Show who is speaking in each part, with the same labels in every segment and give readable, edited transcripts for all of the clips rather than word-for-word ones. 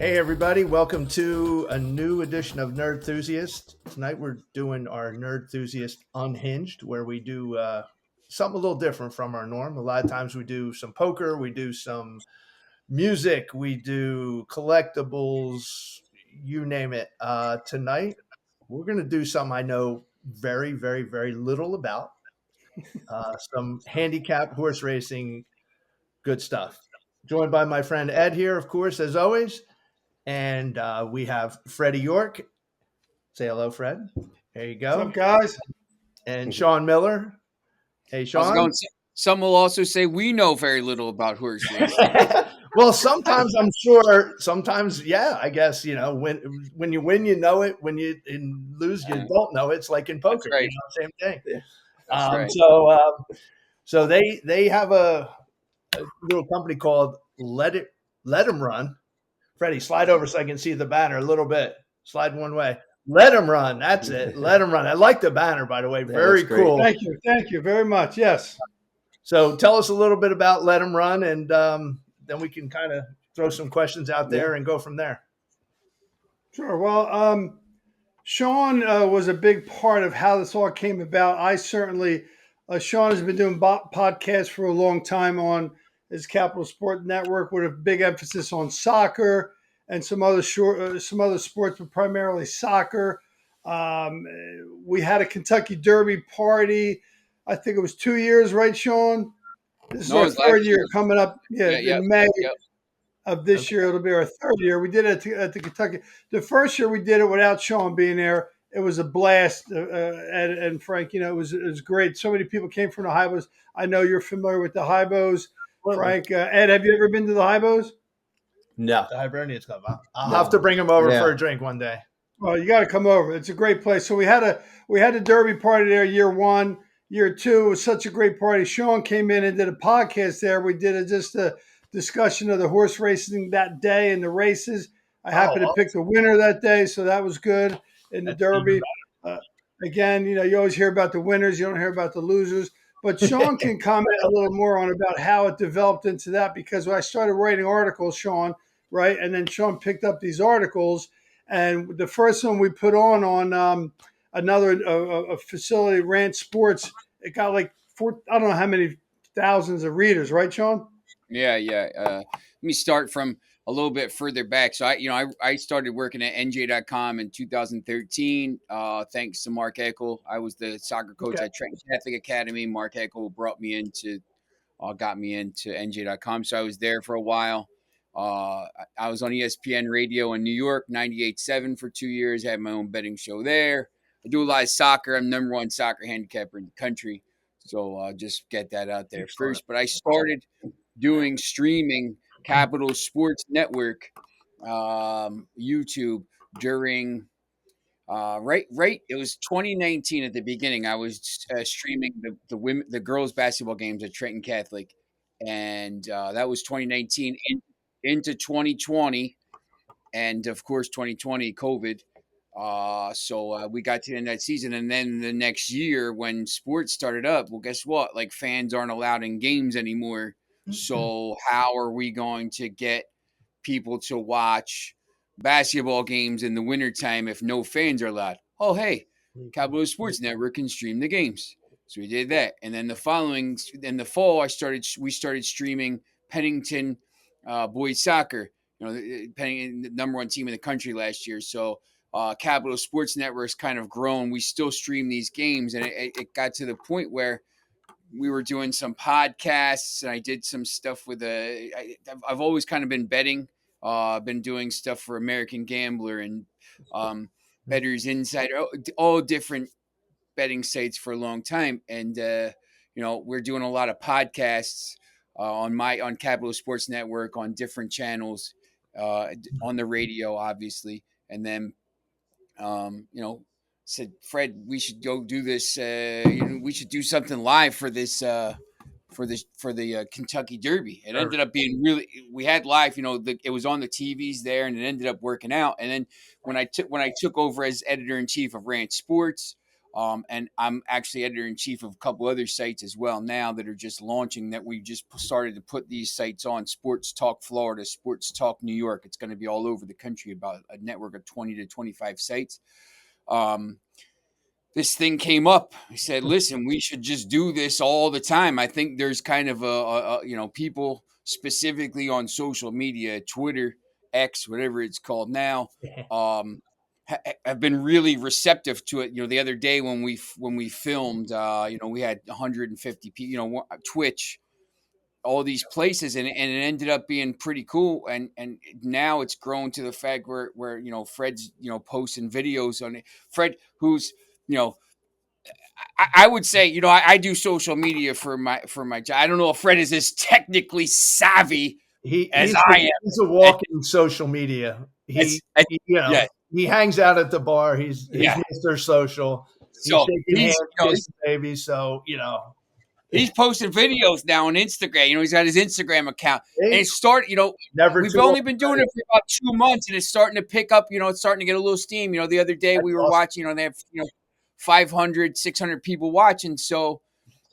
Speaker 1: Hey everybody, welcome to a new edition of Nerdthusiast. Tonight we're doing our Nerdthusiast Unhinged, where we do something a little different from our norm. A lot of times we do some poker, we do some music, we do collectibles, you name it. Tonight we're going to do something I know very, very, very little about. Some handicap horse racing, good stuff. Joined by my friend Ed here, of course, as always. And we have Freddie York. Say hello, Fred. There you go.
Speaker 2: What's up, guys?
Speaker 1: And Sean Miller. Hey,
Speaker 3: How's it
Speaker 1: Sean.
Speaker 3: going? Some will also say we know very little about horse racing.
Speaker 1: Well, sometimes I'm sure. Sometimes, yeah. I guess when you win, you know it. When you lose, you don't know it. It's like in poker.
Speaker 3: That's right.
Speaker 1: Same thing.
Speaker 2: Yeah.
Speaker 3: That's right.
Speaker 1: So they have a little company called Let 'Em Run. Freddie, slide over so I can see the banner a little bit. Slide one way. Let 'em run. That's it. Let 'em run. I like the banner, by the way. Very cool.
Speaker 2: Thank you very much. Yes.
Speaker 1: So tell us a little bit about Let 'em Run, and then we can kind of throw some questions out there and go from there.
Speaker 2: Sure. Well, Sean was a big part of how this all came about. I certainly, Sean has been doing podcasts for a long time on his Capital Sport Network with a big emphasis on soccer and some other sports, but primarily soccer. We had a Kentucky Derby party. I think it was 2 years, right, Sean? This is our third year coming up. In May of this year, it'll be our third year. We did it at the Kentucky. The first year we did it without Sean being there. It was a blast, and Frank, it was great. So many people came from the Hibos. I know you're familiar with the Hibos, Frank. Ed, have you ever been to the Hibos?
Speaker 4: No.
Speaker 1: The Hibernians Club. I'll have to bring him over for a drink one day.
Speaker 2: Well, you got to come over. It's a great place. So we had the Derby party there year one. Year two, it was such a great party. Sean came in and did a podcast there. We did just a discussion of the horse racing that day and the races. I happened to pick the winner that day, so that was good in the Derby. Again, you always hear about the winners. You don't hear about the losers. But Sean can comment a little more on about how it developed into that, because when I started writing articles, Sean, right, and then Sean picked up these articles, and the first one we put on another facility, Rant Sports, it got like I don't know how many thousands of readers, right, Sean?
Speaker 3: Yeah. Let me start from a little bit further back. So I started working at NJ.com in 2013. Thanks to Mark Eckel. I was the soccer coach at Trenton Catholic Academy. Mark Eckel got me into NJ.com. So I was there for a while. I was on ESPN Radio in New York, 98.7 for 2 years. I had my own betting show there. I do a lot of soccer. I'm number one soccer handicapper in the country. So just get that out there first. But I started doing streaming Capital Sports Network, YouTube during it was 2019 at the beginning. I was streaming the girls basketball games at Trenton Catholic, and that was 2019 into 2020, and of course 2020 COVID. So we got to the end of that season, and then the next year when sports started up, well, guess what? Like, fans aren't allowed in games anymore. So how are we going to get people to watch basketball games in the wintertime if no fans are allowed? Oh, hey, Capital Sports Network can stream the games. So we did that. And then in the fall, we started streaming Pennington boys soccer, Pennington, the number one team in the country last year. So Capital Sports Network's kind of grown. We still stream these games, and it got to the point where we were doing some podcasts, and I did some stuff with I've always kind of been betting. I've been doing stuff for American Gambler and Bettors Insider, all different betting sites for a long time. And we're doing a lot of podcasts on Capital Sports Network, on different channels, on the radio, obviously, and then said, Fred, we should go do this. We should do something live for this for the Kentucky Derby. It ended up being we had live. It was on the TVs there, and it ended up working out. And then when I took over as editor in chief of Rant Sports, And I'm actually editor-in-chief of a couple other sites as well now that are just launching, that we just started to put these sites on. Sports Talk Florida, Sports Talk New York. It's going to be all over the country, about a network of 20 to 25 sites. This thing came up. I said, listen, we should just do this all the time. I think there's kind of people specifically on social media, Twitter, X, whatever it's called now, have been really receptive to it. The other day when we filmed, we had 150 people, Twitch, all these places, and it ended up being pretty cool. And now it's grown to the fact where Fred's posting videos on it. Fred, who's I would say, I do social media for my job. I don't know if Fred is as technically savvy as I am.
Speaker 1: He's a walking social media. He
Speaker 3: yeah.
Speaker 1: He hangs out at the bar. He's Mr. Social.
Speaker 3: So
Speaker 1: he's hands, baby. So
Speaker 3: he's posting videos now on Instagram. He's got his Instagram account, and it started. We've only been doing it for about 2 months, and it's starting to pick up. It's starting to get a little steam. The other day we were watching. They have 500, 600 people watching. So,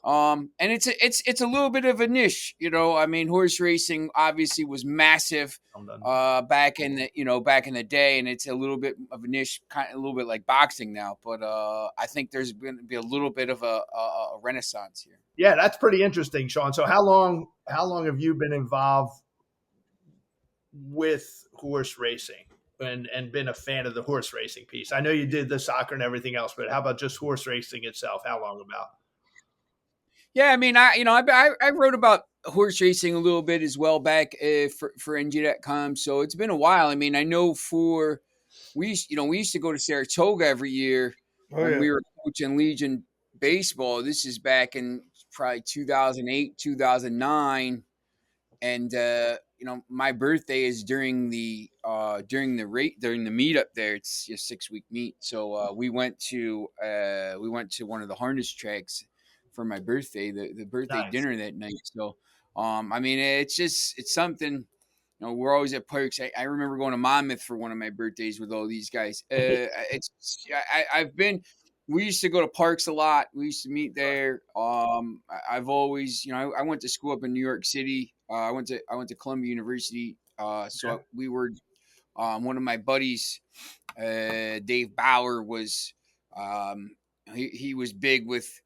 Speaker 3: and it's a little bit of a niche. Horse racing obviously was massive back in the day, and it's a little bit of a niche, a little bit like boxing now. But I think there's going to be a little bit of a renaissance here.
Speaker 1: Yeah, that's pretty interesting, Sean. So how long have you been involved with horse racing and been a fan of the horse racing piece? I know you did the soccer and everything else, but how about just horse racing itself? How long about?
Speaker 3: Yeah, I wrote about horse racing a little bit as well back for NG.com. So it's been a while. I know we used to go to Saratoga every year when we were coaching Legion baseball. This is back in probably 2008, 2009. And my birthday is during the meet up there. It's a 6-week meet. So we went to one of the harness tracks for my birthday, the birthday dinner that night. So it's something. We're always at parks. I remember going to Monmouth for one of my birthdays with all these guys. We used to go to parks a lot. We used to meet there. I've always, I went to school up in New York City. I went to Columbia University. So we were, one of my buddies, Dave Bauer, was, he was big with,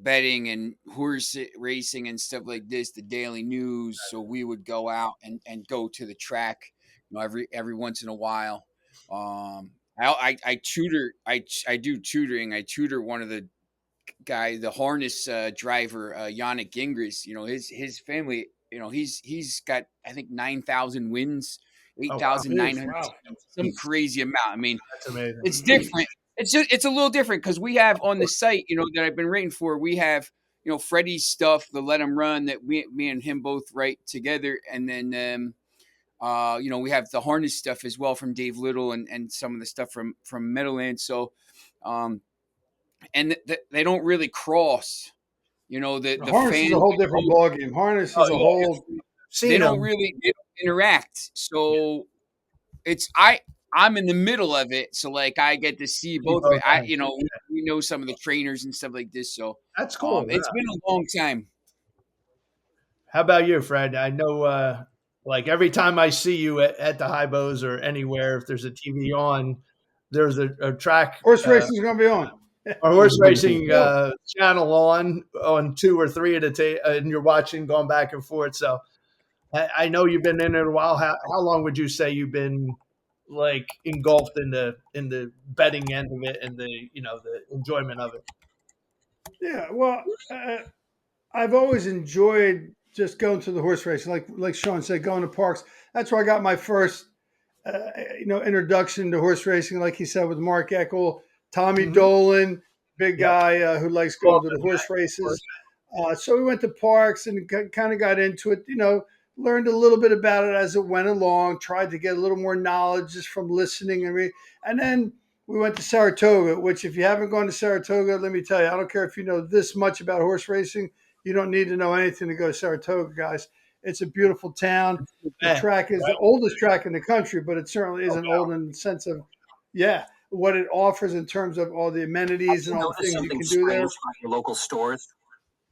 Speaker 3: betting and horse racing and stuff like this, the Daily News. So we would go out and go to the track, every once in a while. I tutor. I do tutoring. I tutor one of the guy, the harness driver, Yannick Gingras. His family. He's got, I think, 9,000 wins, 8,900, some crazy amount.
Speaker 1: That's amazing.
Speaker 3: It's different. It's a little different because we have on the site, that I've been writing for. We have Freddie's stuff, the Let 'Em Run, that me and him both write together, and then we have the harness stuff as well from Dave Little and some of the stuff from Meadowlands. So, and they don't really cross. The
Speaker 2: harness is a whole different ballgame. Harness is a whole.
Speaker 3: They don't interact. So I'm in the middle of it, so I get to see both of it. We know some of the trainers and stuff like this. So
Speaker 1: that's cool.
Speaker 3: It's been a long time.
Speaker 1: How about you, Fred? I know. Every time I see you at the Hibos or anywhere, if there's a TV on, there's a track.
Speaker 2: Horse racing is going to be on.
Speaker 1: A horse racing channel on 2 or 3 at a time, and you're watching, going back and forth. So I know you've been in it a while. How long would you say you've been engulfed in the betting end of it and the enjoyment of it?
Speaker 2: Yeah, well, I've always enjoyed just going to the horse racing, like Sean said, going to parks. That's where I got my first, introduction to horse racing. Like he said, with Mark Eckel, Tommy Dolan, big guy who likes going to the horse races. So we went to parks and kind of got into it. Learned a little bit about it as it went along. Tried to get a little more knowledge just from listening and then we went to Saratoga. Which, if you haven't gone to Saratoga, let me tell you, I don't care if you know this much about horse racing. You don't need to know anything to go to Saratoga, guys. It's a beautiful town. The track is the oldest track in the country, but it certainly isn't old in the sense of, what it offers in terms of all the amenities and all the things you can do there.
Speaker 4: About your local stores.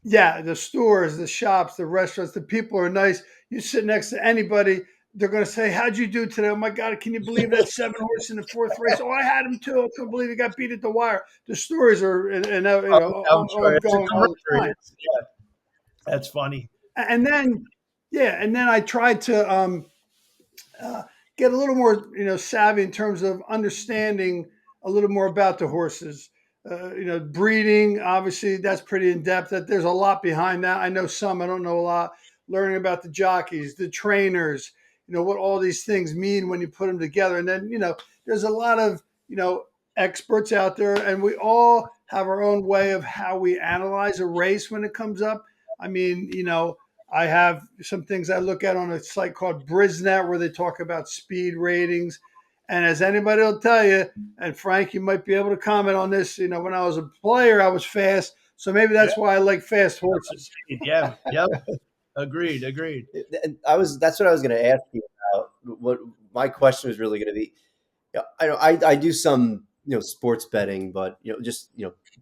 Speaker 2: Yeah, the stores, the shops, the restaurants, the people are nice. You sit next to anybody, they're going to say, "How'd you do today? Oh my God, can you believe that 7 horse in the fourth race? Oh, I had him too. I couldn't believe he got beat at the wire." The stories are
Speaker 1: I'm sure it's a
Speaker 2: ongoing all the
Speaker 1: camaraderie.
Speaker 2: time.
Speaker 1: Yeah, that's funny.
Speaker 2: And then, I tried to get a little more, savvy in terms of understanding a little more about the horses. Breeding, obviously, that's pretty in depth. That there's a lot behind that. I know some, I don't know a lot. Learning about the jockeys, the trainers, what all these things mean when you put them together. And then, there's a lot of, experts out there, and we all have our own way of how we analyze a race when it comes up. I mean, I have some things I look at on a site called Brisnet where they talk about speed ratings. And as anybody will tell you, and Frank, you might be able to comment on this, when I was a player, I was fast. So maybe that's why I like fast horses.
Speaker 1: Yeah. Yep. Agreed.
Speaker 5: And that's what I was going to ask you about. What my question was really going to be. I know I do some, sports betting, but, just,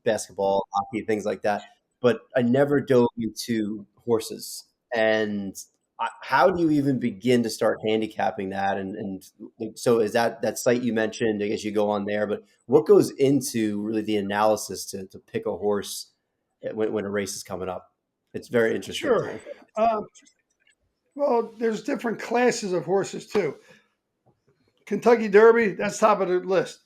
Speaker 5: basketball, hockey, things like that. But I never dove into horses. And how do you even begin to start handicapping that? And so is that site you mentioned, I guess you go on there, but what goes into really the analysis to pick a horse when a race is coming up? It's very interesting.
Speaker 2: Sure. Well, there's different classes of horses too. Kentucky Derby, that's top of the list.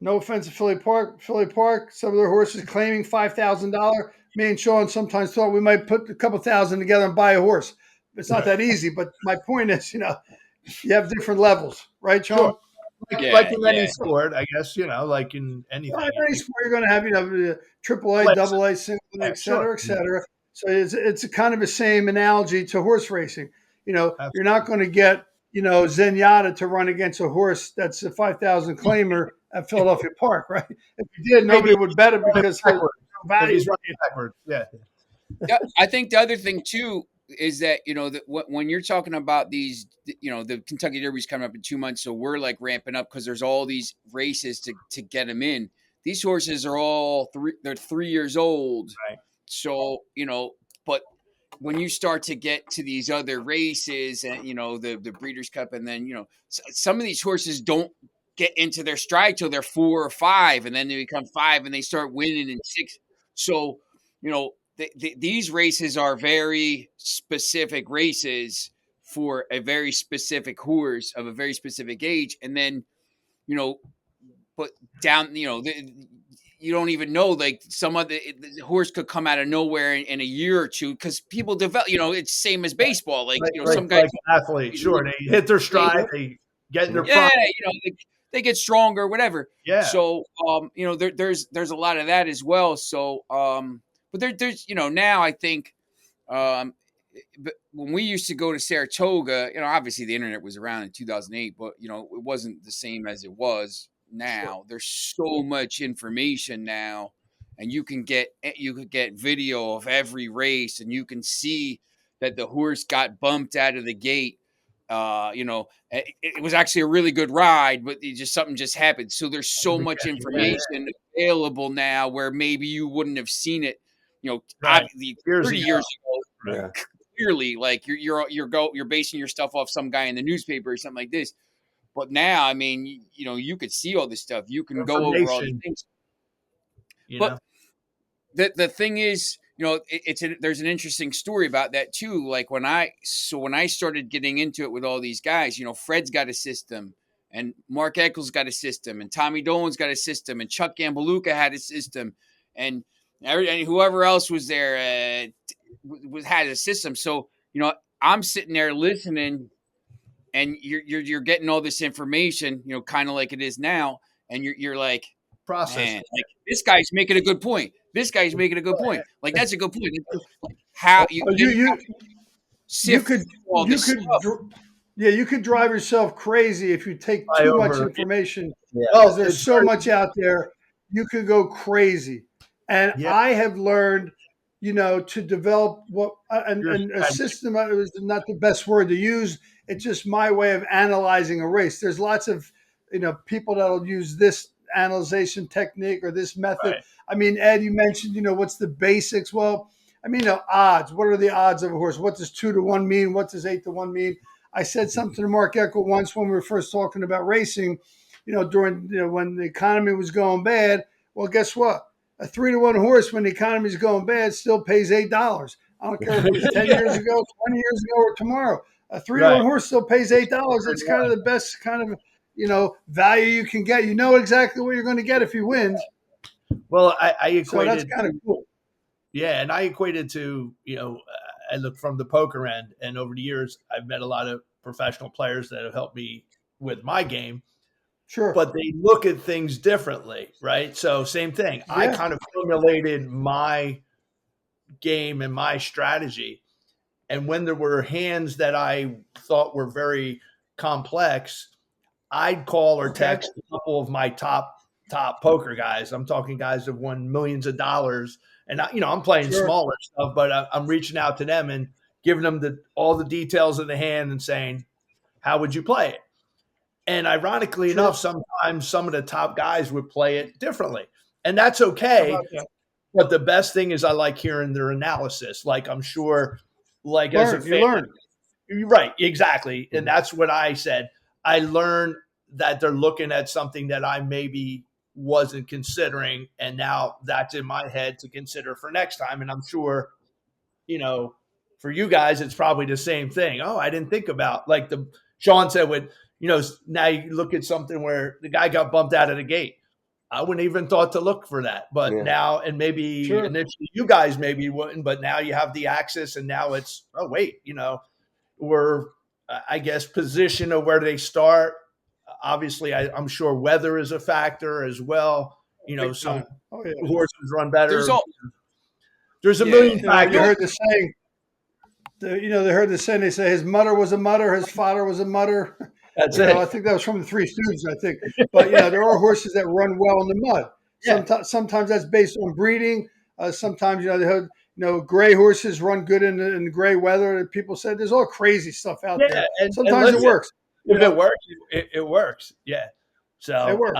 Speaker 2: No offense to Philly Park. Some of their horses claiming $5,000. Me and Sean sometimes thought we might put a couple thousand together and buy a horse. It's not that easy, but my point is, you have different levels, right, Sean?
Speaker 1: Sure. Like in any sport, I guess, like in anything.
Speaker 2: Like any sport, you're going to have, triple A, double A, single A, et cetera, et cetera. So it's a kind of the same analogy to horse racing. You're not going to get, Zenyatta to run against a horse that's a 5,000 claimer at Philadelphia Park, right? If you did, nobody would bet it because
Speaker 1: he's running backwards. Yeah.
Speaker 3: Yeah, I think the other thing too is that when you're talking about these, the Kentucky Derby's coming up in 2 months, so we're like ramping up because there's all these races to get them in. These horses are all they're 3 years old,
Speaker 1: right?
Speaker 3: So but when you start to get to these other races and the Breeders' Cup, and then some of these horses don't get into their stride till they're 4 or 5, and then they become 5 and they start winning in 6. So these races are very specific races for a very specific horse of a very specific age, and then but down you don't even know, like some of the horse could come out of nowhere in a year or two because people develop. It's same as baseball. Like some guys,
Speaker 1: like athletes, sure, they hit their stride, they get in their prime.
Speaker 3: They get stronger, whatever.
Speaker 1: Yeah.
Speaker 3: So there's a lot of that as well. So but there's now I think but when we used to go to Saratoga, obviously the internet was around in 2008, but it wasn't the same as it was now. Sure. There's so much information now, and you could get video of every race, and you can see that the horse got bumped out of the gate. It was actually a really good ride, but something just happened. So there's so much information available now where maybe you wouldn't have seen it,
Speaker 1: right.
Speaker 3: 30 years ago. Yeah. Clearly, like you're basing your stuff off some guy in the newspaper or something like this. But now, I mean, you could see all this stuff. You can go over all these things. But the thing is, there's an interesting story about that too. Like when I started getting into it with all these guys, Fred's got a system, and Mark Eckel's got a system, and Tommy Dolan's got a system, and Chuck Gambaluka had a system, and whoever else was there had a system. So I'm sitting there listening. And you're getting all this information, kind of like it is now, and you're like,
Speaker 1: process.
Speaker 3: Like this guy's making a good point. This guy's making a good point. Like that's a good point. Like, how you
Speaker 2: could drive yourself crazy if you take too much information. Because there's so much out there, you could go crazy. And I have learned, to develop a system is not the best word to use. It's just my way of analyzing a race. There's lots of, people that'll use this analyzation technique or this method.
Speaker 1: Right.
Speaker 2: I mean, Ed, you mentioned, what's the basics? Well, I mean, odds. What are the odds of a horse? What does 2-1 mean? What does 8-1 mean? I said something to Mark Eckel once when we were first talking about racing, during when the economy was going bad. Well, guess what? A 3-1 horse when the economy is going bad still pays $8. I don't care if it was 10 years ago, 20 years ago, or tomorrow. A 3-1
Speaker 1: Right.
Speaker 2: horse still pays $8. It's kind of the best kind of value you can get. You know exactly what you're going to get if he wins.
Speaker 1: Well, I equated.
Speaker 2: So that's kind of cool.
Speaker 1: Yeah, and I equated to, I look from the poker end, and over the years, I've met a lot of professional players that have helped me with my game,
Speaker 2: Sure.
Speaker 1: but they look at things differently, right? So same thing.
Speaker 2: Yeah.
Speaker 1: I kind of formulated my game and my strategy. And when there were hands that I thought were very complex, I'd call or text a couple of my top poker guys. I'm talking guys that won millions of dollars. And I'm playing
Speaker 2: Sure.
Speaker 1: smaller stuff, but I'm reaching out to them and giving them all the details of the hand and saying, how would you play it? And ironically
Speaker 2: Sure.
Speaker 1: enough, sometimes some of the top guys would play it differently. And that's
Speaker 2: How
Speaker 1: okay.
Speaker 2: about that?
Speaker 1: But the best thing is I like hearing their analysis. Like I'm sure, like as a
Speaker 2: You
Speaker 1: fan,
Speaker 2: learn.
Speaker 1: right, exactly. And that's what I said. I learned that they're looking at something that I maybe wasn't considering, and now that's in my head to consider for next time. And I'm sure, for you guys, it's probably the same thing. Oh, I didn't think about, like Sean said, now you look at something where the guy got bumped out of the gate. I wouldn't even thought to look for that, but now, and maybe
Speaker 2: Sure.
Speaker 1: initially you guys maybe wouldn't, but now you have the access, and now it's, oh wait, we're, I guess, position of where they start. Obviously, I'm sure weather is a factor as well. Some horses run better. There's a million factors.
Speaker 2: You heard the saying. They heard the saying. They say his mother was a mutter, his father was a mutter.
Speaker 1: That's it.
Speaker 2: I think that was from the Three Stooges, I think. But there are horses that run well in the mud.
Speaker 1: Yeah.
Speaker 2: Sometimes that's based on breeding. Sometimes they have, gray horses run good in the gray weather. People said there's all crazy stuff out there.
Speaker 1: And
Speaker 2: sometimes
Speaker 1: listen,
Speaker 2: it works.
Speaker 1: If it works, it works. Yeah. So
Speaker 2: it works.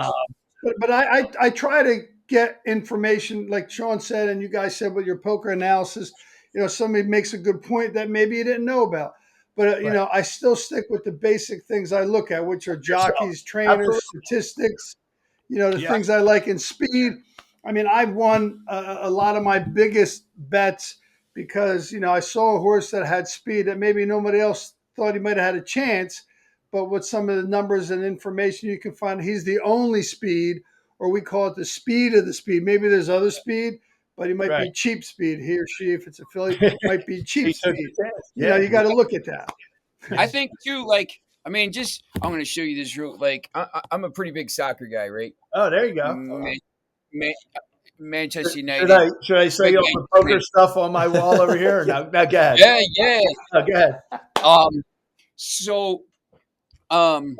Speaker 2: But I try to get information, like Sean said, and you guys said with your poker analysis. Somebody makes a good point that maybe you didn't know about. But, I still stick with the basic things I look at, which are jockeys, trainers,
Speaker 1: Absolutely.
Speaker 2: Statistics, the things I like in speed. I mean, I've won a lot of my biggest bets because, I saw a horse that had speed that maybe nobody else thought he might have had a chance. But with some of the numbers and information you can find, he's the only speed, or we call it the speed of the speed. Maybe there's other speed, but he might be cheap speed. He or she, if it's a filly, might be cheap speed. You got to look at that.
Speaker 3: I think too, I'm going to show you this real, I'm a pretty big soccer guy, right?
Speaker 1: Oh, there you go.
Speaker 3: Manchester United.
Speaker 1: Should I say all the poker stuff on my wall over here? No, go ahead.
Speaker 3: Yeah.
Speaker 1: Oh, go ahead.
Speaker 3: So, I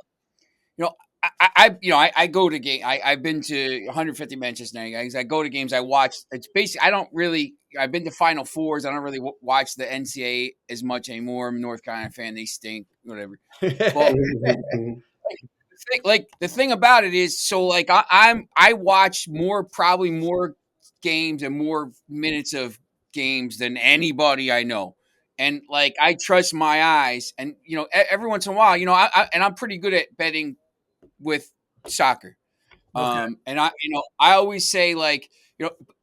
Speaker 3: go to game. I've been to 150 Manchester United games. I go to games. I watch. It's basically, I've been to Final Fours. I don't really watch the NCAA as much anymore. I'm a North Carolina fan. They stink, whatever. But, the thing about it is, so I watch probably more games and more minutes of games than anybody I know. And I trust my eyes, and every once in a while, I'm pretty good at betting with soccer. And I always say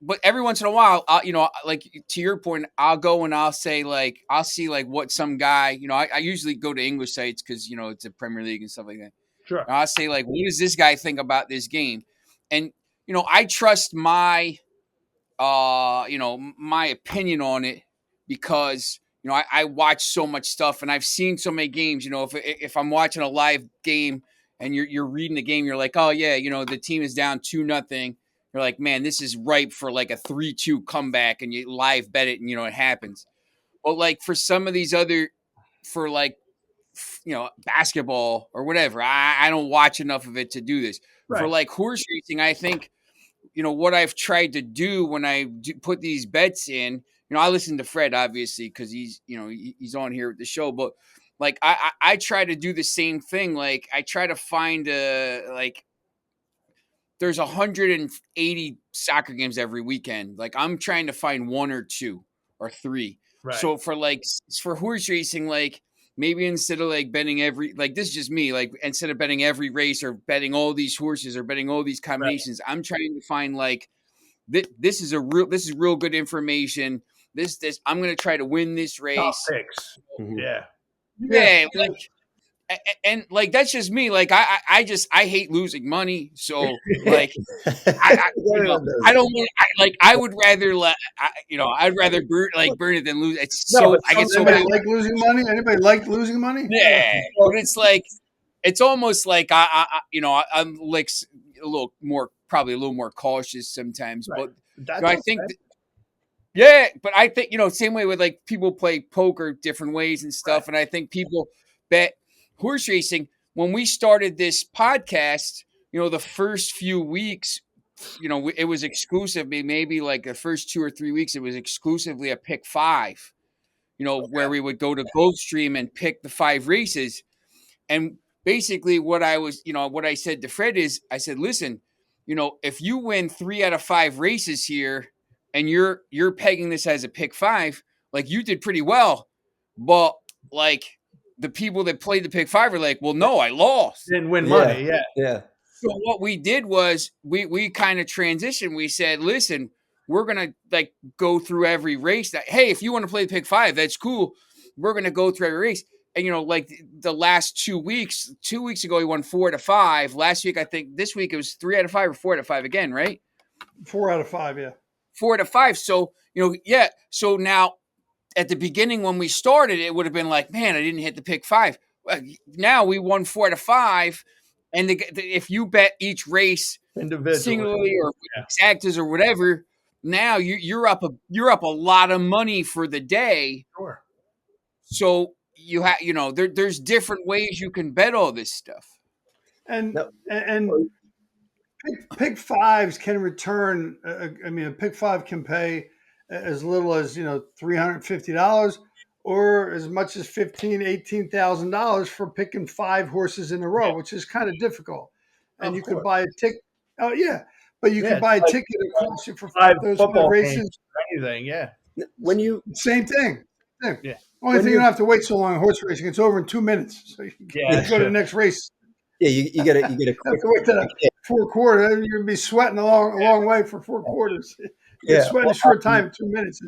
Speaker 3: but every once in a while, to your point, I'll go and I'll say I'll see what some guy, I usually go to English sites because it's a Premier League and stuff like that.
Speaker 1: Sure.
Speaker 3: And I'll say what does this guy think about this game? And I trust my my opinion on it because I watch so much stuff and I've seen so many games. If I'm watching a live game and you're reading the game, you're like, oh yeah, the team is down 2-0. You're like, man, this is ripe for a 3-2 comeback, and you live bet it, and it happens. But for some of these other, for basketball or whatever, I don't watch enough of it to do this. Right. For horse racing, I think what I've tried to do when I put these bets in. I listen to Fred obviously because he's he's on here at the show, but I try to do the same thing. I try to find there's 180 soccer games every weekend. Like I'm trying to find 1 or 2 or 3.
Speaker 1: Right.
Speaker 3: So for horse racing, like maybe instead of like betting every, like this is just me, like instead of betting every race or betting all these horses or betting all these combinations, I'm trying to find like this is real good information. This I'm going to try to win this
Speaker 1: Top
Speaker 3: race.
Speaker 1: picks.
Speaker 5: Mhm.
Speaker 1: Yeah.
Speaker 3: Yeah, like and like that's just me. Like I hate losing money. So like
Speaker 5: Everyone does.
Speaker 3: I don't want. I would rather I'd rather burn it than lose. It's
Speaker 5: No,
Speaker 3: so
Speaker 5: but
Speaker 3: I get so
Speaker 2: Anybody
Speaker 3: many.
Speaker 2: like losing money? Anybody like losing money?
Speaker 3: Yeah, but it's like it's almost like I'm like probably a little more cautious sometimes.
Speaker 1: Right.
Speaker 3: But
Speaker 1: That's
Speaker 3: I
Speaker 1: okay.
Speaker 3: think. Yeah, but I think same way with like people play poker different ways and stuff, and I think people bet horse racing. When we started this podcast, the first few weeks, it was exclusive. Maybe like the first 2 or 3 weeks, it was exclusively a pick 5. Where we would go to Gulfstream and pick the 5 races, and basically what I said to Fred is, I said, listen, if you win 3 out of 5 races here and you're pegging this as a pick 5, like you did pretty well. But like the people that played the pick 5 are like, well, no, I lost.
Speaker 1: Didn't win money. Yeah.
Speaker 5: Yeah.
Speaker 3: So what we did was we kind of transitioned. We said, listen, we're going to like go through every race that, hey, if you want to play the pick 5, that's cool. We're going to go through every race. And, like the last 2 weeks, 2 weeks ago, he won 4 out of 5. Last week, I think this week it was 3 out of 5 or 4 out of 5 again, right?
Speaker 2: 4 out of 5, yeah.
Speaker 3: 4 out of 5. So, yeah. So now at the beginning when we started, it would have been like, man, I didn't hit the pick 5. Now we won 4 out of 5. And if you bet each race
Speaker 1: Individually.
Speaker 3: singularly or exactas or whatever, now you're up a lot of money for the day.
Speaker 1: Sure.
Speaker 3: So you have, there's different ways you can bet all this stuff.
Speaker 2: And
Speaker 5: No.
Speaker 2: and pick 5s can return. I mean, a pick 5 can pay as little as $350, or as much as $18,000 for picking 5 horses in a row, which is kind of difficult. And
Speaker 1: Of
Speaker 2: you
Speaker 1: course.
Speaker 2: could buy a ticket. Oh yeah, but you
Speaker 1: Yeah,
Speaker 2: could buy a
Speaker 1: like
Speaker 2: ticket that costs you for
Speaker 1: 5
Speaker 2: those
Speaker 1: football
Speaker 2: 5 races.
Speaker 1: games or anything. Yeah.
Speaker 5: When you
Speaker 2: Same thing.
Speaker 1: Yeah.
Speaker 2: Only
Speaker 5: When
Speaker 2: thing
Speaker 5: you-
Speaker 2: you don't have to wait so long in horse racing. It's over in 2 minutes, so you can
Speaker 1: Yeah.
Speaker 2: go to the next race.
Speaker 5: yeah, you get a
Speaker 2: You have
Speaker 5: quick
Speaker 2: to wait to the 4 quarters. You're gonna be sweating a long way for 4 quarters. You
Speaker 5: Yeah.
Speaker 2: get sweat in a short time, 2 minutes.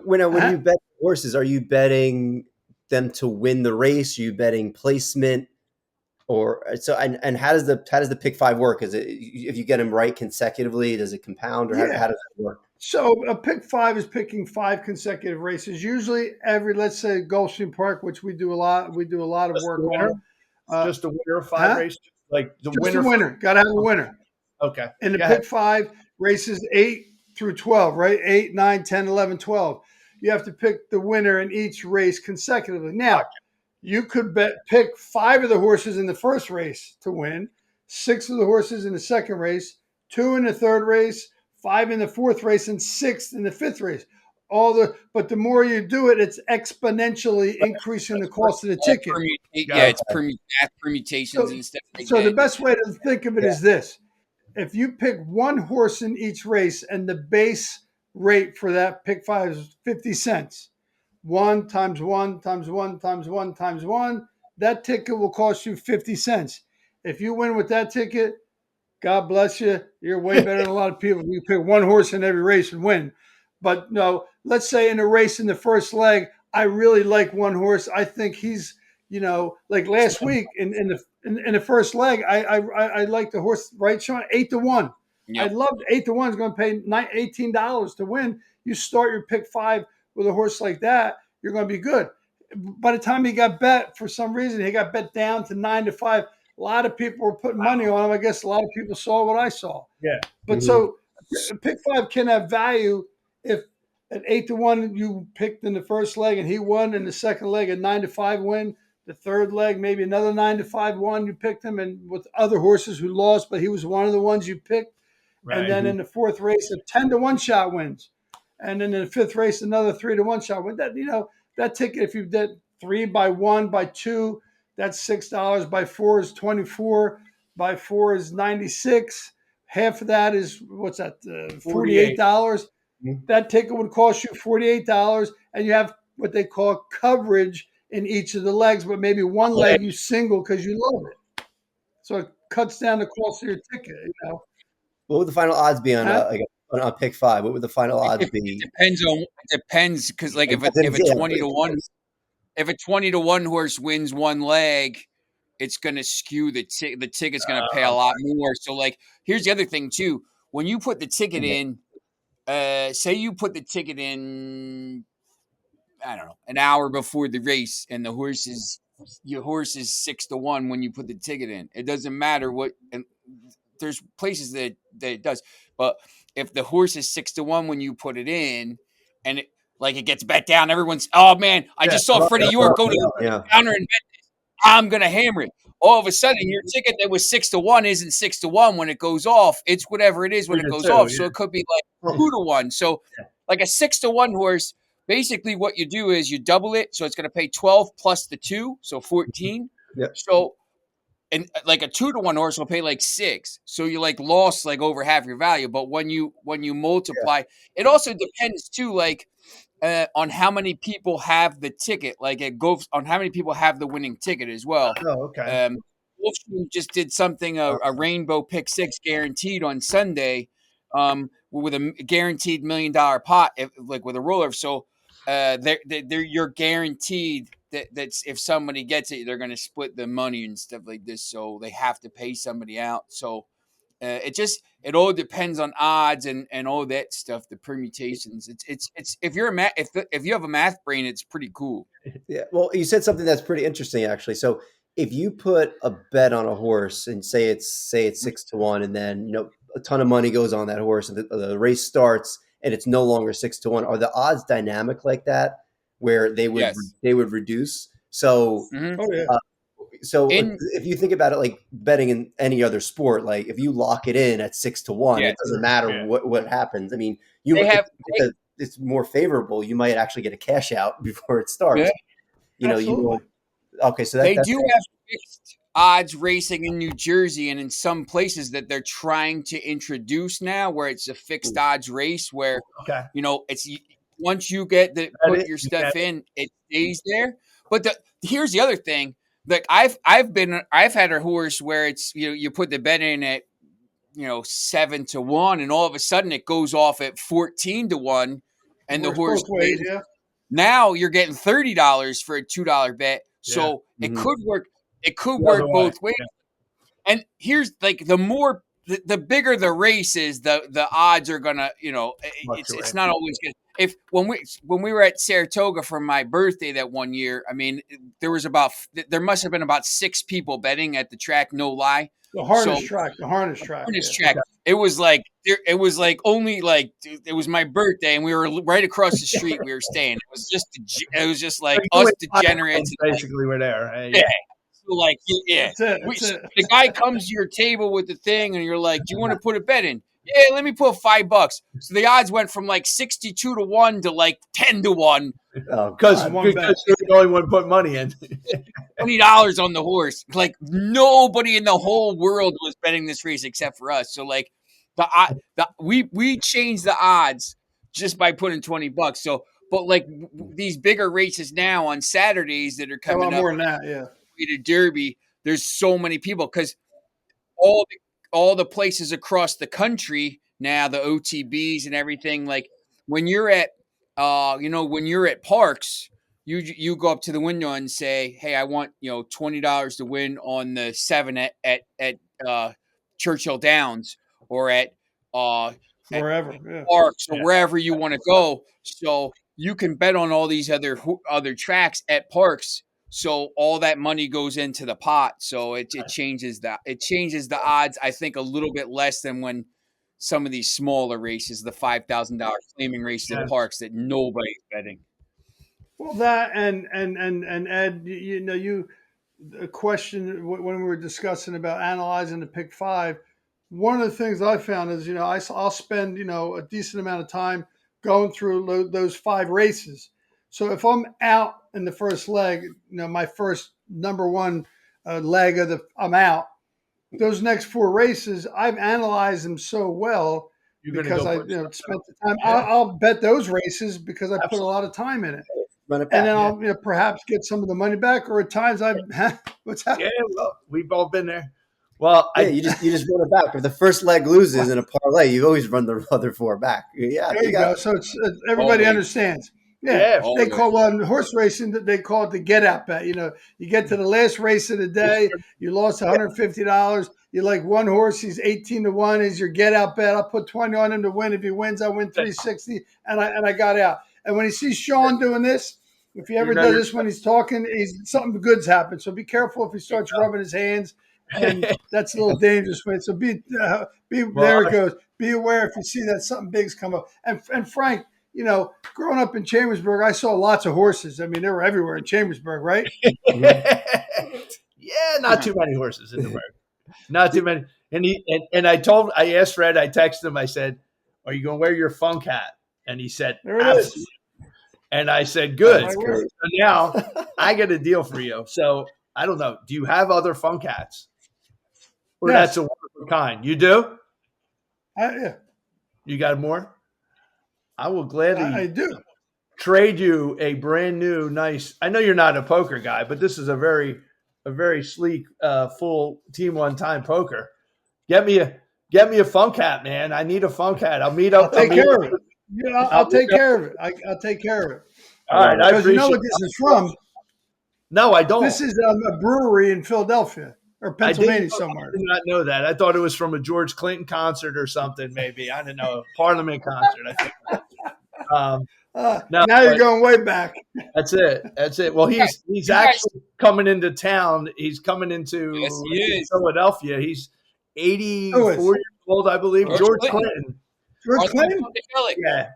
Speaker 5: when
Speaker 2: Huh?
Speaker 5: you bet horses, are you betting them to win the race? Are you betting placement? Or so and how does the pick 5 work? Is it if you get them right consecutively, does it compound, or
Speaker 2: Yeah.
Speaker 5: how does that work?
Speaker 2: So a pick 5 is picking 5 consecutive races. Usually let's say Gulfstream Park, which we do a lot. We do a lot of
Speaker 1: Just
Speaker 2: work
Speaker 1: the winner?
Speaker 2: on.
Speaker 1: Just the winner of 5
Speaker 2: huh?
Speaker 1: races. Like the
Speaker 2: Just
Speaker 1: winner.
Speaker 2: a winner. Got to have a winner.
Speaker 1: Okay.
Speaker 2: In the
Speaker 1: Go
Speaker 2: pick
Speaker 1: ahead.
Speaker 2: 5 races 8 through 12, right? 8, 9, 10, 11, 12. You have to pick the winner in each race consecutively. Now, you could pick 5 of the horses in the first race to win, 6 of the horses in the second race, 2 in the third race, 5 in the fourth race, and 6 in the fifth race. But the more you do it, it's exponentially increasing the cost of the ticket.
Speaker 3: It's permutations and stuff like
Speaker 2: So
Speaker 3: that.
Speaker 2: the best way to think of it is this. If you pick 1 horse in each race and the base rate for that pick 5 is 50 cents, 1 times 1 times 1 times 1 times 1, that ticket will cost you 50 cents. If you win with that ticket, God bless you. You're way better than a lot of people. You pick 1 horse in every race and win. But no, let's say in a race in the first leg, I really like 1 horse. I think he's, like last week in the first leg, I like the horse, right, Sean? 8-1.
Speaker 3: Yep.
Speaker 2: I loved 8-1 is going to pay $18 to win. You start your pick 5 with a horse like that, you're going to be good. By the time he got bet, for some reason, he got bet down to 9-5. A lot of people were putting money on him. I guess a lot of people saw what I saw.
Speaker 1: Yeah.
Speaker 2: But so pick 5 can have value if at 8-1 you picked in the first leg and he won, in the second leg a 9-5 win. The third leg, maybe another 9-5 one. You picked him, and with other horses who lost, but he was one of the ones you picked.
Speaker 1: Right.
Speaker 2: And then in the fourth race, a 10-1 shot wins. And then in the fifth race, another 3-1 shot win. That ticket, if you did 3 by 1 by 2, that's $6. By 4 is 24. By 4 is 96. half of that is what's that?
Speaker 1: $48.
Speaker 2: $48.
Speaker 5: Mhm.
Speaker 2: That ticket would cost you $48, and you have what they call coverage in each of the legs, but maybe one leg you single because you love it. So it cuts down the cost of your ticket.
Speaker 5: What would the final odds be on
Speaker 2: Huh?
Speaker 5: on pick five? What would the final odds
Speaker 3: It
Speaker 5: be?
Speaker 3: depends because like
Speaker 5: It
Speaker 3: if a
Speaker 5: depends, yeah,
Speaker 3: 20 to 1 if a 20 to 1 horse wins one leg, it's going to skew the ticket's going to pay a lot more. So like here's the other thing too. When you put the ticket in, say you put the ticket in, I don't know, an hour before the race, and your horse is 6 to 1 when you put the ticket in. It doesn't matter what, and there's places that it does, but if the horse is 6 to 1 when you put it in, and it gets bet down, everyone's, oh man, I just saw Freddie York go to the
Speaker 5: Yeah.
Speaker 3: counter and bet this. I'm gonna hammer it. All of a sudden, your ticket that was 6 to 1 isn't 6 to 1 when it goes off. It's whatever it is when it goes off. So it could be like 2 to 1. So like a 6 to 1 horse, basically what you do is you double it. So it's going to pay 12 plus the 2, so 14.
Speaker 5: Yep.
Speaker 3: So, and like a 2 to 1 horse will pay like 6. So you like lost like over half your value. But when you multiply, it also depends too, like on how many people have the ticket. Like it goes on how many people have the winning ticket as well.
Speaker 1: Oh, okay.
Speaker 3: Gulfstream just did something, a rainbow pick 6 guaranteed on Sunday, with a guaranteed $1 million pot, like with a roller. So you're guaranteed that's if somebody gets it, they're going to split the money and stuff like this. So they have to pay somebody out. So it all depends on odds and all that stuff, the permutations. It's if you're if you have a math brain, it's pretty cool.
Speaker 5: Yeah. Well, you said something that's pretty interesting, actually. So if you put a bet on a horse and say it's 6 to 1, and then a ton of money goes on that horse, and the race starts and it's no longer 6 to 1, are the odds dynamic like that where they would
Speaker 3: Yes.
Speaker 5: reduce? So
Speaker 3: Mm-hmm.
Speaker 2: Oh, yeah.
Speaker 5: so if you think about it, like betting in any other sport, like if you lock it in at 6 to 1,
Speaker 3: Yes.
Speaker 5: it doesn't matter what happens. I mean, it's more favorable. You might actually get a cash out before it starts.
Speaker 3: Yeah.
Speaker 2: Absolutely.
Speaker 5: Okay, so
Speaker 3: they do have fixed odds racing in New Jersey and in some places that they're trying to introduce now, where it's a fixed odds race where it's once you get put your stuff in, it stays there. But here's the other thing. Like I've had a horse where it's you put the bet in at 7 to 1, and all of a sudden it goes off at 14 to 1, and the horse
Speaker 2: ways, yeah.
Speaker 3: Now you're getting $30 for a $2 bet. So it could work. It could work both ways. Yeah. And here's like the bigger the race is, the odds are gonna, it's not always good. If when we were at Saratoga for my birthday that one year, I mean, there must have been about 6 people betting at the track, no lie.
Speaker 2: The harness track. It
Speaker 3: was like only like it was my birthday, and we were right across the street. We were staying. It was just like us degenerates.
Speaker 1: Basically, we're there.
Speaker 3: Yeah. So like the guy comes to your table with the thing, and you're like, "Do you want to put a bet in?" Yeah, let me put $5. So the odds went from like 62 to 1 to like 10 to 1.
Speaker 1: Because you're the only one put money in.
Speaker 3: $20 on the horse. Like nobody in the whole world was betting this race except for us. So like we changed the odds just by putting $20. So, but like these bigger races now on Saturdays that are coming up,
Speaker 2: more than that, yeah.
Speaker 3: To Derby, there's so many people because all the places across the country now, the OTBs and everything. Like when you're at parks, you go up to the window and say, "Hey, I want $20 to win on the 7 at Churchill Downs or at
Speaker 2: wherever
Speaker 3: parks or wherever you want to go." So you can bet on all these other tracks at parks. So all that money goes into the pot. So it changes the odds, I think, a little bit less than when some of these smaller races, the $5,000 claiming races at parks that nobody's betting.
Speaker 2: Well, that and Ed, a question when we were discussing about analyzing the pick 5. One of the things I found is I'll spend a decent amount of time going through those 5 races. So if I'm out in the first leg, my first number 1 leg I'm out, those next 4 races, I've analyzed them so well
Speaker 1: You're going to
Speaker 2: because
Speaker 1: go
Speaker 2: I
Speaker 1: put
Speaker 2: spent the time.
Speaker 1: Yeah.
Speaker 2: I'll bet those races because I put a
Speaker 1: Absolutely.
Speaker 2: lot of time in it,
Speaker 5: Run it
Speaker 2: and
Speaker 5: back.
Speaker 2: then I'll perhaps get some of the money back. Or at times what's that?
Speaker 1: Yeah, well, we've all been there. Well,
Speaker 5: Yeah, you just run it back. If the first leg loses in a parlay, you always run the other 4 back. Yeah,
Speaker 2: There you go. So it's everybody
Speaker 3: Always.
Speaker 2: understands. Yeah,
Speaker 1: Yeah,
Speaker 2: they
Speaker 3: always.
Speaker 2: call horse racing. They call it the get out bet. You get to the last race of the day, you lost $150. You like one horse, he's 18-1. Is your get out bet? I'll put 20 on him to win. If he wins, I win 360, and I got out. And when he sees Sean doing this, if he ever does this when he's talking, something good's happened. So be careful if he starts rubbing his hands, and that's a little dangerous. So there it goes. Be aware if you see that something big's come up. And Frank, growing up in Chambersburg, I saw lots of horses. I mean, they were everywhere in Chambersburg, right?
Speaker 1: yeah, not too many horses in the burg. Not too many. And I asked Fred, I texted him, I said, "Are you going to wear your funk hat?" And he said,
Speaker 2: There it
Speaker 1: "Absolutely."
Speaker 2: is.
Speaker 1: And I said, "Good."
Speaker 2: That's
Speaker 1: So
Speaker 2: great.
Speaker 1: now I get a deal for you. So I don't know. Do you have other funk hats? Or
Speaker 2: Yes.
Speaker 1: that's a wonderful kind? You do?
Speaker 2: Yeah,
Speaker 1: You got more? I will gladly
Speaker 2: I do.
Speaker 1: trade you a brand new, nice. I know you're not a poker guy, but this is a very sleek, full Team One Time poker. Get me a funk hat, man. I need a funk hat. I'll meet up.
Speaker 2: I'll take care of it. Yeah, I'll take care of it. I'll take care of it.
Speaker 1: All right, I
Speaker 2: Because you know
Speaker 1: appreciate.
Speaker 2: what this is from?
Speaker 1: No, I don't.
Speaker 2: This is a brewery in Philadelphia or Pennsylvania somewhere.
Speaker 1: I did not know that. I thought it was from a George Clinton concert or something. Maybe I don't know, Parliament concert. I think. No,
Speaker 2: now you're going way back.
Speaker 1: That's it. Well, he's actually coming into town. He's coming into
Speaker 3: Yes, he is.
Speaker 1: Philadelphia. He's 84 years old, I believe. George Clinton.
Speaker 2: George Clinton?
Speaker 1: Yeah.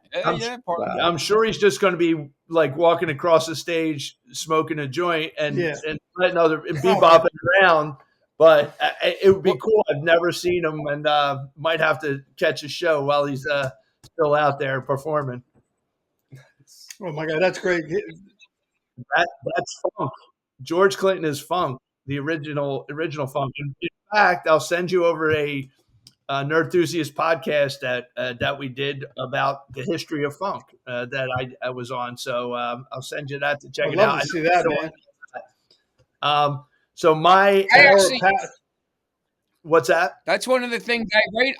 Speaker 3: Wow.
Speaker 1: I'm sure he's just going to be like walking across the stage, smoking a joint, and letting and bebopping around. But it would be cool. I've never seen him, and might have to catch a show while he's still out there performing.
Speaker 2: Oh my God, that's great.
Speaker 1: That's funk. George Clinton is funk, the original funk. In fact, I'll send you over a Nerdthusiast podcast that we did about the history of funk that I was on. So I'll send you that to check it out.
Speaker 2: I'd love to see that, man.
Speaker 1: So my what's that?
Speaker 3: That's one of the things I write.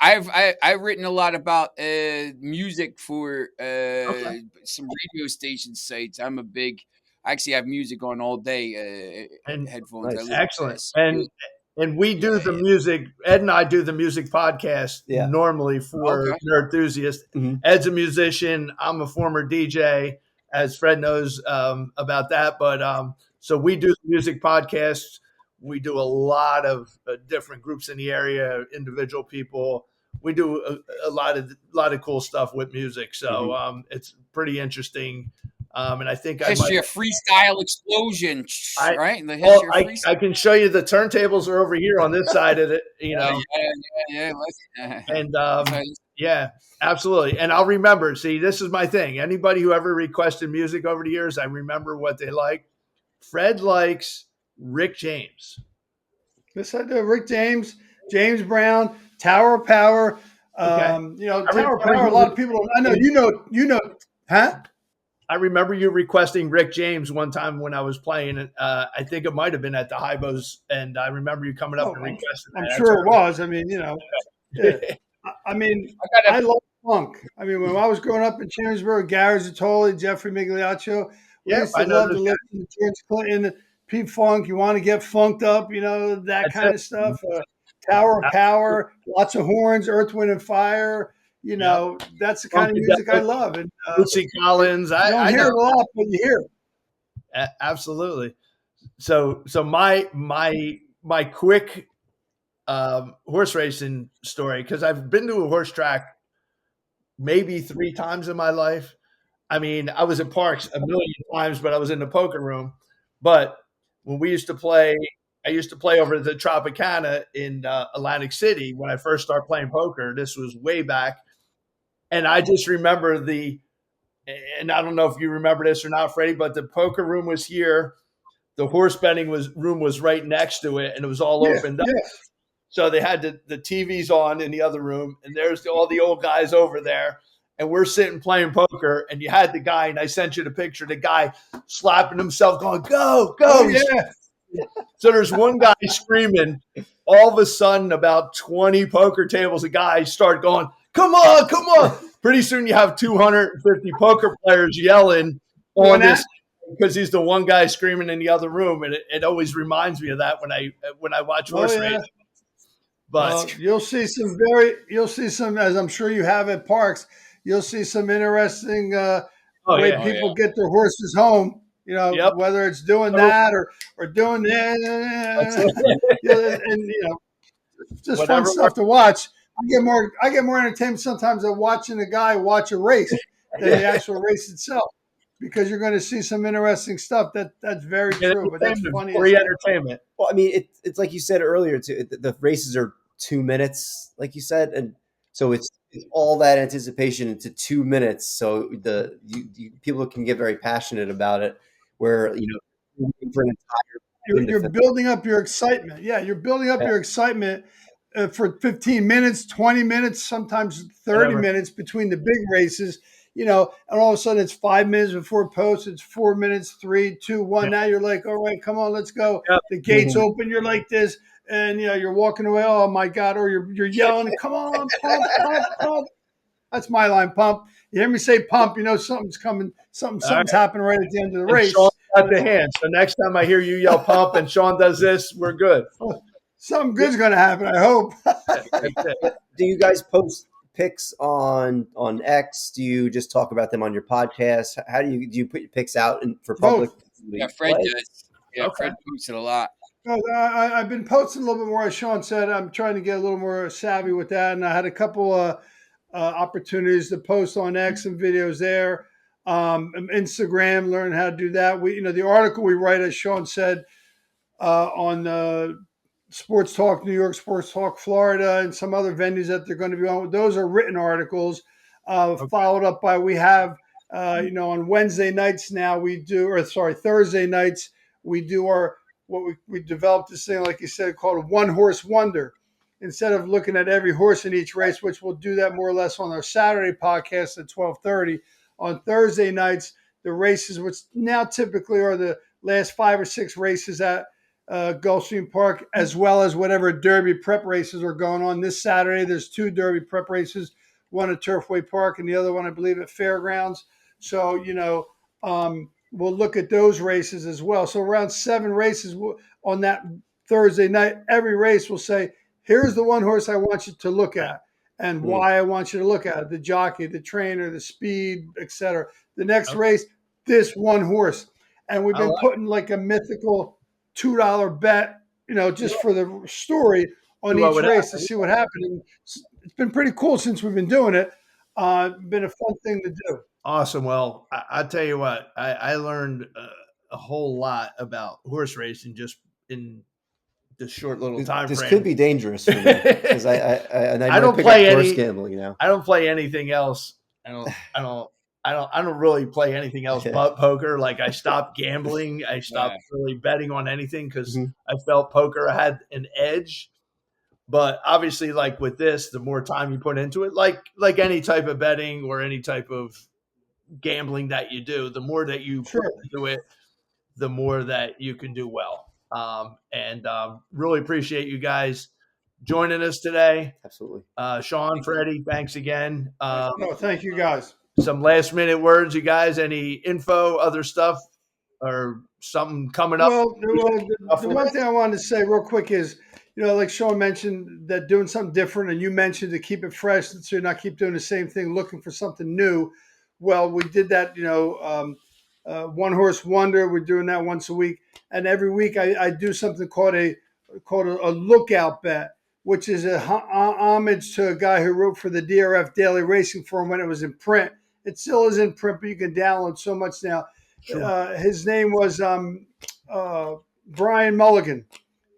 Speaker 3: I've written a lot about music for some radio station sites. I'm a big. I actually have music on all day.
Speaker 1: And
Speaker 3: headphones.
Speaker 5: Nice.
Speaker 1: Excellent. And we do the music. Ed and I do the music podcast normally for Nerdthusiast.
Speaker 5: Mm-hmm.
Speaker 1: Ed's a musician. I'm a former DJ, as Fred knows about that. But so we do the music podcasts. We do a lot of different groups in the area, individual people. We do a lot of cool stuff with music. So it's pretty interesting. And I think
Speaker 3: history of freestyle explosion, right? The history of freestyle.
Speaker 1: I can show you the turntables are over here on this side of it. And yeah, absolutely. And I'll remember. See, this is my thing. Anybody who ever requested music over the years, I remember what they like. Fred likes Rick James.
Speaker 2: Yes, I do. Rick James, James Brown, Tower of Power. Tower of Power. A lot of people don't. I know you know, huh?
Speaker 1: I remember you requesting Rick James one time when I was playing. I think it might have been at the Hybos, and I remember you coming up and requesting that.
Speaker 2: I'm sure it was. I mean, yeah. I love funk. I mean, when I was growing up in Chambersburg, Gary Zatoli, Jeffrey Migliaccio, we used to love to listen to George Clinton, Pete Funk. You want to get funked up, that kind of stuff. Tower of Power, lots of horns, Earth, Wind, and Fire. That's the kind of music I love. And
Speaker 1: Lucy Collins.
Speaker 2: I don't hear it a lot, but you hear it.
Speaker 1: Absolutely. So my quick horse racing story, because I've been to a horse track maybe 3 times in my life. I mean, I was at parks a million times, but I was in the poker room. But when we used to play, I used to play over at the Tropicana in Atlantic City when I first started playing poker. This was way back. And I just remember and I don't know if you remember this or not, Freddie, but the poker room was here. The horse betting room was right next to it, and it was all opened up.
Speaker 2: Yes.
Speaker 1: So they had the TVs on in the other room, and there's all the old guys over there. And we're sitting playing poker, and you had the guy, and I sent you the picture, the guy slapping himself, going, go, go.
Speaker 2: Oh, yeah.
Speaker 1: So there's one guy screaming. All of a sudden, about 20 poker tables of guys start going, come on, come on. Pretty soon you have 250 poker players yelling on this because he's the one guy screaming in the other room. And it always reminds me of that when I watch horse racing. But
Speaker 2: you'll see some, as I'm sure you have at parks, you'll see some interesting way people get their horses home. You know, whether it's doing that or doing that, and just whatever. Fun stuff to watch. I get more entertainment sometimes of watching a guy watch a race than the actual race itself, because you're going to see some interesting stuff. That's very true, but that's funny.
Speaker 1: Free entertainment.
Speaker 5: Well, I mean, it's like you said earlier too. The races are 2 minutes, like you said, and so it's all that anticipation into 2 minutes. So people can get very passionate about it. Where for an entire
Speaker 2: you're building up your excitement. Yeah, you're building up your excitement for 15 minutes, 20 minutes, sometimes 30 minutes between the big races. And all of a sudden it's 5 minutes before post. It's 4 minutes, 3, 2, 1. Now you're like, all right, come on, let's go. The gates open. You're like this, and you're walking away. Oh my God! Or you're yelling, come on, pump, pump, pump. That's my line, pump. You hear me say pump, something's coming. Something's happening right at the end of the race.
Speaker 1: Sean got the hand. So next time I hear you yell pump and Sean does this, we're good.
Speaker 2: Something good's going to happen, I hope.
Speaker 5: Do you guys post pics on X? Do you just talk about them on your podcast? How do you put your pics out for public?
Speaker 3: Yeah, Fred does. Yeah, Fred posts it a lot.
Speaker 2: I've been posting a little bit more, as Sean said. I'm trying to get a little more savvy with that, and I had a couple opportunities to post on X and videos there. Instagram, learn how to do that. The article we write, as Sean said, on Sports Talk New York, Sports Talk Florida, and some other venues that they're going to be on. Those are written articles, followed up by on Wednesday nights now Thursday nights we do we developed this thing, like you said, called One Horse Wonder. Instead of looking at every horse in each race, which we'll do that more or less on our Saturday podcast at 12:30. On Thursday nights, the races, which now typically are the last 5 or 6 races at Gulfstream Park, as well as whatever Derby prep races are going on. This Saturday, there's 2 Derby prep races, one at Turfway Park and the other one, I believe, at Fairgrounds. So, we'll look at those races as well. So around 7 races on that Thursday night, every race will say, here's the one horse I want you to look at and why I want you to look at it, the jockey, the trainer, the speed, etc. The next race, this one horse. And we've been putting like a mythical $2 bet, just for the story on each race to see what happened. And it's been pretty cool since we've been doing it. Been a fun thing to do.
Speaker 1: Awesome. Well, I tell you what, I learned a whole lot about horse racing just in this short little time frame.
Speaker 5: This could be dangerous for me because I
Speaker 1: don't play
Speaker 5: horse gambling now.
Speaker 1: I don't play anything else. I don't really play anything else but poker. Like I stopped gambling. I stopped really betting on anything because I felt poker had an edge. But obviously, like with this, the more time you put into it, like any type of betting or any type of gambling that you do, the more that you put into it, the more that you can do well. Really appreciate you guys joining us today.
Speaker 5: Absolutely.
Speaker 1: Sean, Freddie, thanks again.
Speaker 2: Thank you guys.
Speaker 1: Some last minute words, you guys, any info, other stuff, or something coming up?
Speaker 2: Well, the one thing I wanted to say real quick is, like Sean mentioned, that doing something different, and you mentioned to keep it fresh so you're not keep doing the same thing, looking for something new. Well, we did that, One Horse Wonder. We're doing that once a week. And every week I do something called a lookout bet, which is a homage to a guy who wrote for the DRF Daily Racing Forum when it was in print. It still is in print, but you can download so much now. Sure. His name was Brian Mulligan.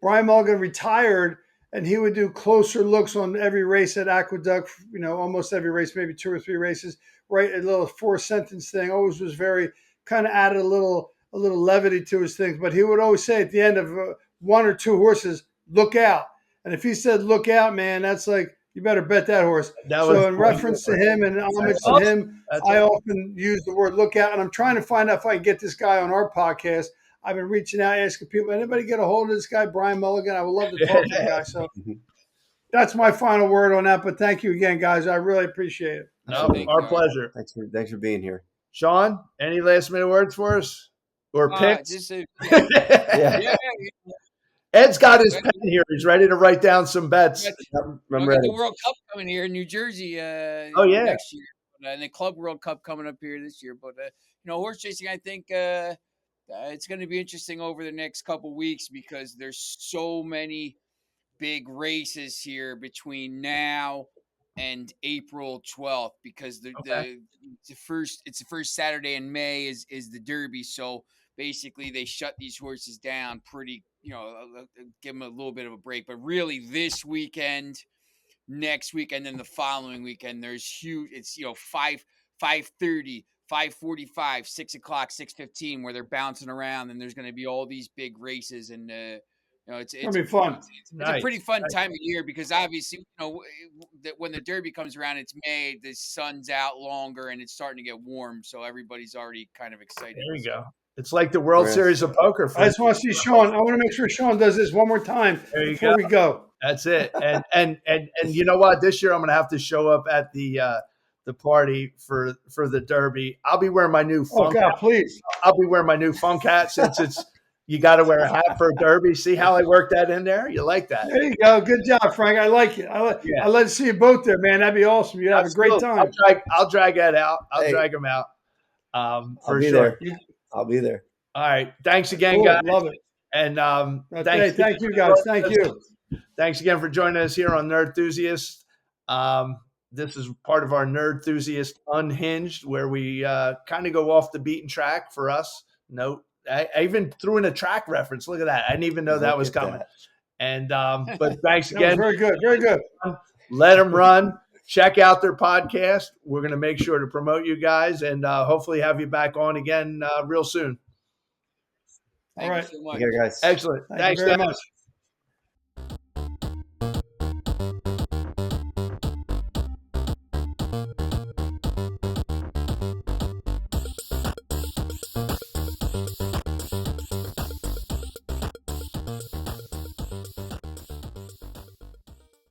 Speaker 2: Brian Mulligan retired, and he would do closer looks on every race at Aqueduct, almost every race, maybe 2 or 3 races, right? A little 4-sentence thing. Always was very kind of added a little levity to his things. But he would always say at the end of 1 or 2 horses, look out. And if he said, "Look out, man," that's like you better bet that horse. So in reference to him and homage to him, I often use the word "look out," and I'm trying to find out if I can get this guy on our podcast. I've been reaching out, asking people, anybody get a hold of this guy, Brian Mulligan? I would love to talk to the guy. So that's my final word on that. But thank you again, guys. I really appreciate it.
Speaker 1: No, our pleasure.
Speaker 5: Thanks for being here.
Speaker 1: Sean, any last minute words for us or picks?
Speaker 3: Yeah.
Speaker 1: Ed's got his pen here. He's ready to write down some bets.
Speaker 3: We got the World Cup coming here in New Jersey. Next year, and the Club World Cup coming up here this year. But horse racing, I think it's going to be interesting over the next couple weeks because there's so many big races here between now and April 12th because it's the first Saturday in May is the Derby. So basically they shut these horses down pretty, give them a little bit of a break. But really this weekend, next weekend, and then the following weekend, there's huge. It's 5:30, 5:45, 6 o'clock, 6:15, where they're bouncing around, and there's going to be all these big races, and it's
Speaker 2: gonna be fun.
Speaker 3: It's a pretty fun time of year because obviously, that when the Derby comes around, it's May, the sun's out longer, and it's starting to get warm, so everybody's already kind of excited.
Speaker 1: There you go. It's like the World Series of Poker.
Speaker 2: I just want to see Sean. I want to make sure Sean does this one more time before we go.
Speaker 1: That's it. And you know what? This year I'm going to have to show up at the party for the Derby. I'll be wearing my new funk hat.
Speaker 2: Please.
Speaker 1: I'll be wearing my new funk hat since you got to wear a hat for a Derby. See how I worked that in there? You like that?
Speaker 2: There you go. Good job, Frank. I like it. I'd like to see you both there, man. That'd be awesome. You'd have a great time.
Speaker 1: I'll drag Ed out. I'll drag him out.
Speaker 5: I'll be there. I'll be there.
Speaker 1: All right. Thanks again, guys.
Speaker 2: Love it.
Speaker 1: And
Speaker 2: thank you, guys. Thank you.
Speaker 1: Thanks again for joining us here on Nerdthusiast. This is part of our Nerdthusiast Unhinged, where we kind of go off the beaten track for us. I even threw in a track reference. Look at that. I didn't even know that was coming. And but thanks again.
Speaker 2: Very good. Very good.
Speaker 1: Let them run. Check out their podcast. We're going to make sure to promote you guys and hopefully have you back on again real soon.
Speaker 2: All right.
Speaker 3: Thank you so much.
Speaker 5: Okay, guys.
Speaker 1: Excellent.
Speaker 2: Thanks very much.